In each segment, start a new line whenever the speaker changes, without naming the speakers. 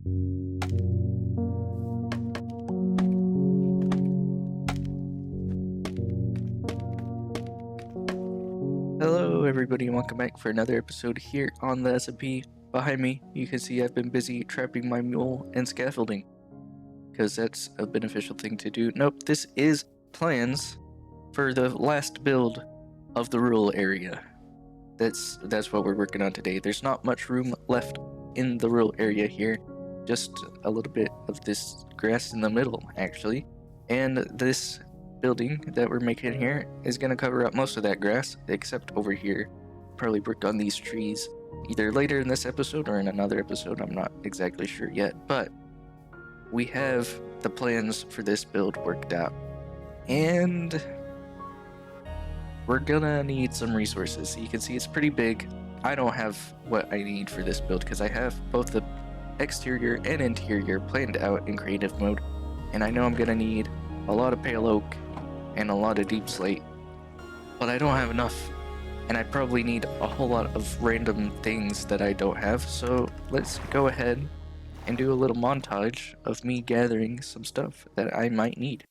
Hello everybody and welcome back for another episode here on the SMP. Behind me, you can see I've been busy trapping my mule and scaffolding, because that's a beneficial thing to do. Nope, this is plans for the last build of the rural area. That's what we're working on today. There's not much room left in the rural area here, just a little bit of this grass in the middle actually, and this building that we're making here is going to cover up most of that grass, except over here. Probably work on these trees either later in this episode or in another episode. I'm not exactly sure yet, but we have the plans for this build worked out, and we're gonna need some resources. You can see it's pretty big. I don't have what I need for this build because I have both the exterior and interior planned out in creative mode, and I know I'm gonna need a lot of pale oak and a lot of deep slate, but I don't have enough, and I probably need a whole lot of random things that I don't have. So let's go ahead and do a little montage of me gathering some stuff that I might need.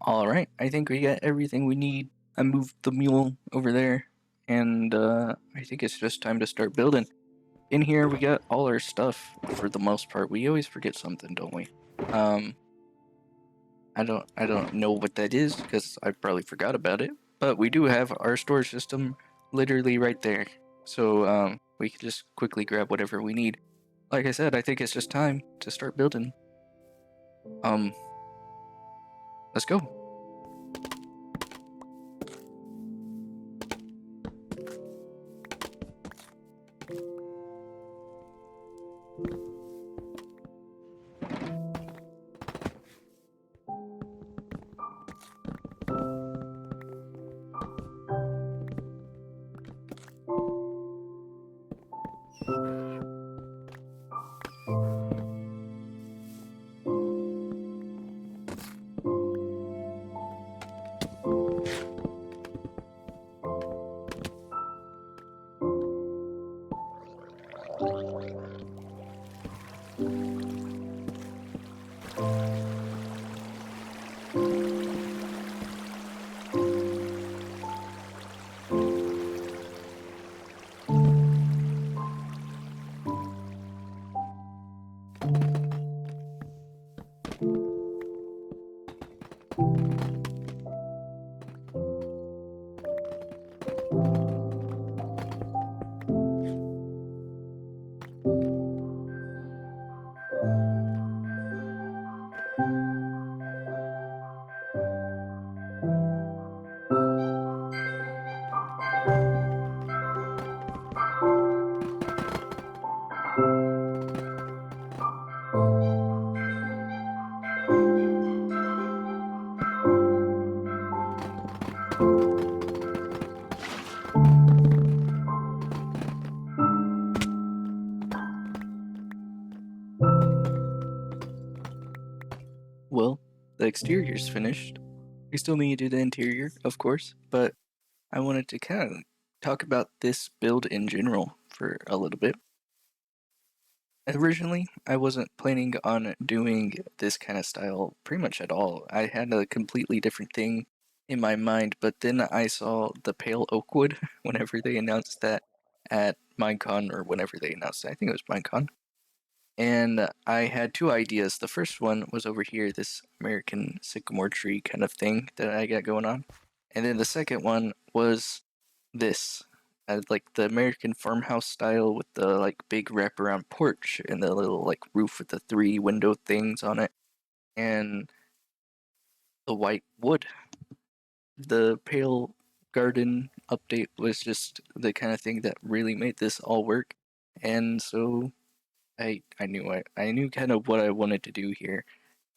Alright, I think we got everything we need. I moved the mule over there, and I think it's just time to start building. In here we got all our stuff for the most part. We always forget something, don't we? I don't know what that is because I probably forgot about it, but we do have our storage system literally right there. So we can just quickly grab whatever we need. Like I said, I think it's just time to start building. Let's go. Well, the exterior's finished. We still need to do the interior, of course, but I wanted to kind of talk about this build in general for a little bit. Originally, I wasn't planning on doing this kind of style pretty much at all. I had a completely different thing in my mind, but then I saw the pale oak wood whenever they announced that at Minecon, or whenever they announced it. I think it was Minecon. And I had two ideas. The first one was over here, this American sycamore tree kind of thing that I got going on. And then the second one was this. Like the American farmhouse style with the like big wraparound porch and the little like roof with the three window things on it and the white wood. The pale garden update was just the kind of thing that really made this all work. And so I knew kind of what I wanted to do here,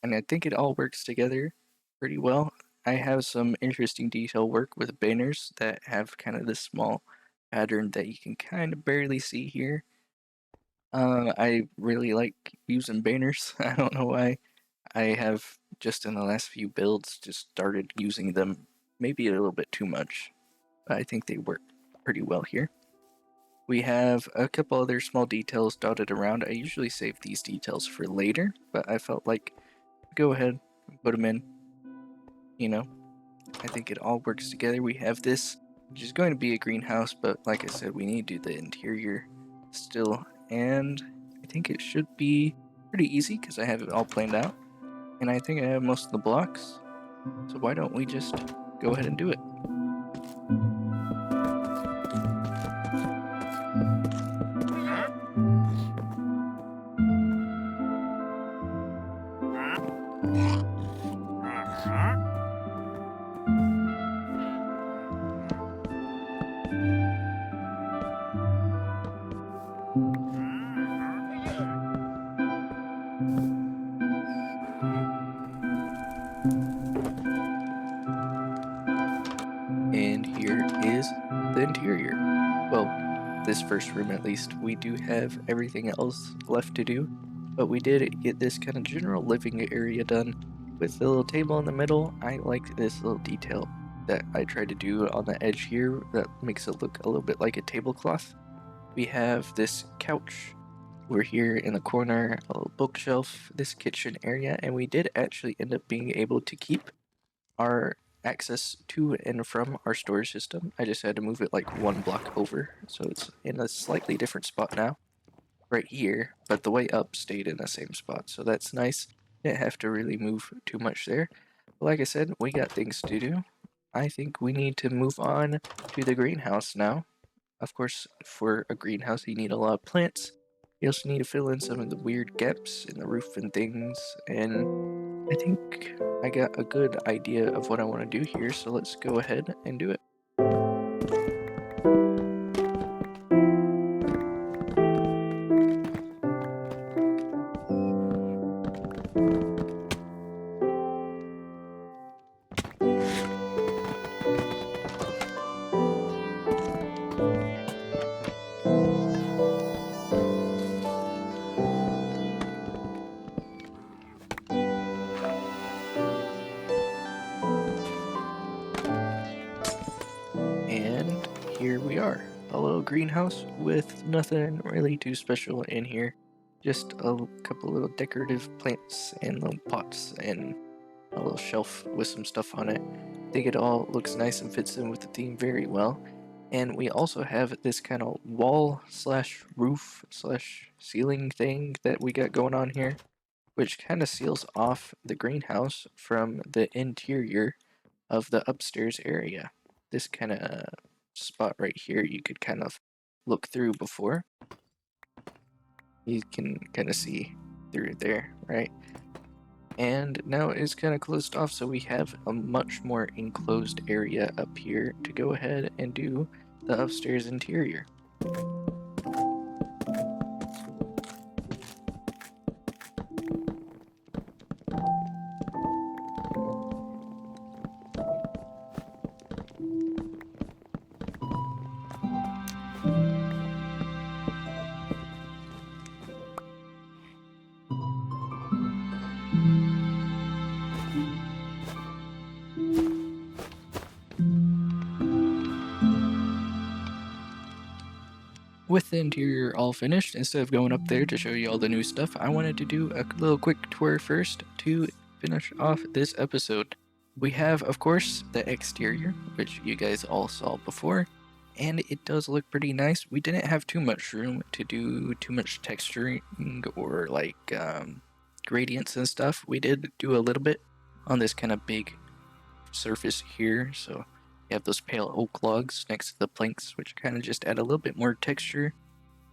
and I think it all works together pretty well. I have some interesting detail work with banners that have kind of this small pattern that you can kind of barely see here. I really like using banners. I don't know why. I have just in the last few builds just started using them maybe a little bit too much. But I think they work pretty well here. We have a couple other small details dotted around. I usually save these details for later, but I felt like go ahead and put them in. You know, I think it all works together. We have this, which is going to be a greenhouse, but like I said, we need to do the interior still, and I think it should be pretty easy because I have it all planned out, and I think I have most of the blocks. So why don't we just go ahead and do it? And here is the interior. Well, this first room at least. We do have everything else left to do, but we did get this kind of general living area done with the little table in the middle. I like this little detail that I tried to do on the edge here that makes it look a little bit like a tablecloth. We have this couch. We're here in the corner, a little bookshelf, this kitchen area, and we did actually end up being able to keep our access to and from our storage system. I just had to move it like one block over, so it's in a slightly different spot now, right here, but the way up stayed in the same spot, so that's nice. Didn't have to really move too much there. But like I said, we got things to do. I think we need to move on to the greenhouse now. Of course, for a greenhouse, you need a lot of plants. You also need to fill in some of the weird gaps in the roof and things, and I think I got a good idea of what I want to do here, so let's go ahead and do it. greenhouse with nothing really too special in here. Just a couple little decorative plants and little pots and a little shelf with some stuff on it. I think it all looks nice and fits in with the theme very well. And we also have this kind of wall slash roof slash ceiling thing that we got going on here, which kind of seals off the greenhouse from the interior of the upstairs area. This kind of spot right here you could kind of look through before. You can kind of see through there, right? And now it's kind of closed off, so we have a much more enclosed area up here to go ahead and do the upstairs interior. With the interior all finished, instead of going up there to show you all the new stuff, I wanted to do a little quick tour first to finish off this episode. We have, of course, the exterior, which you guys all saw before, and it does look pretty nice. We didn't have too much room to do too much texturing or like gradients and stuff. We did do a little bit on this kind of big surface here, so you have those pale oak logs next to the planks, which kind of just add a little bit more texture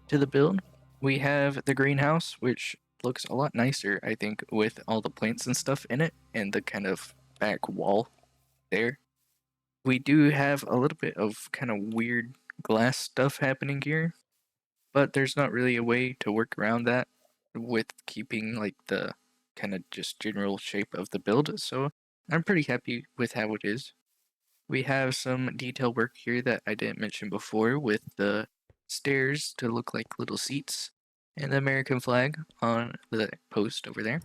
to the build. We have the greenhouse, which looks a lot nicer, I think, with all the plants and stuff in it, and the kind of back wall there. We do have a little bit of kind of weird glass stuff happening here, but there's not really a way to work around that with keeping like the kind of just general shape of the build, so I'm pretty happy with how it is. We have some detail work here that I didn't mention before with the stairs to look like little seats and the American flag on the post over there.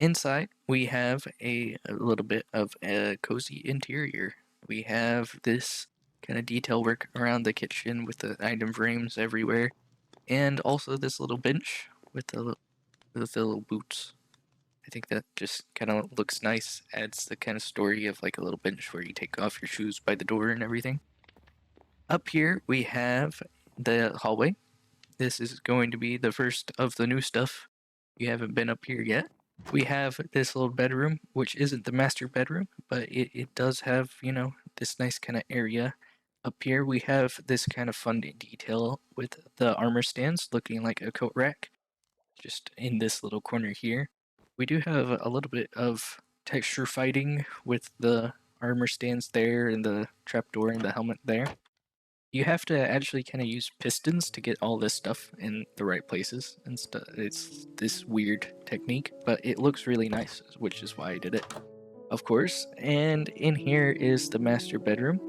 Inside, we have a little bit of a cozy interior. We have this kind of detail work around the kitchen with the item frames everywhere, and also this little bench with the little boots. I think that just kind of looks nice, adds the kind of story of like a little bench where you take off your shoes by the door and everything. Up here we have the hallway. This is going to be the first of the new stuff. You haven't been up here yet. We have this little bedroom, which isn't the master bedroom, but it does have, you know, this nice kind of area. Up here we have this kind of fun detail with the armor stands looking like a coat rack, just in this little corner here. We do have a little bit of texture fighting with the armor stands there and the trapdoor and the helmet there. You have to actually kind of use pistons to get all this stuff in the right places and stuff. It's this weird technique, but it looks really nice, which is why I did it, of course. And in here is the master bedroom.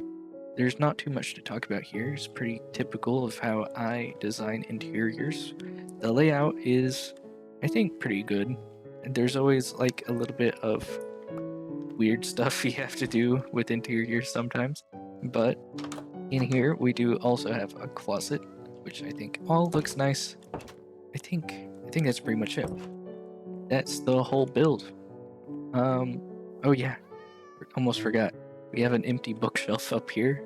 There's not too much to talk about here. It's pretty typical of how I design interiors. The layout is, I think, pretty good. There's always like a little bit of weird stuff you have to do with interiors sometimes, but in here we do also have a closet, which I think all looks nice. I think that's pretty much it. That's the whole build. Oh yeah, almost forgot. We have an empty bookshelf up here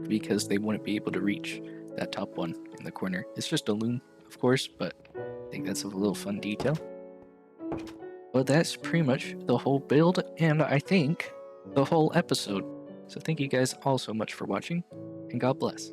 because they wouldn't be able to reach that top one in the corner. It's just a loom, of course, but I think that's a little fun detail. But that's pretty much the whole build, and I think the whole episode. So thank you guys all so much for watching, and God bless.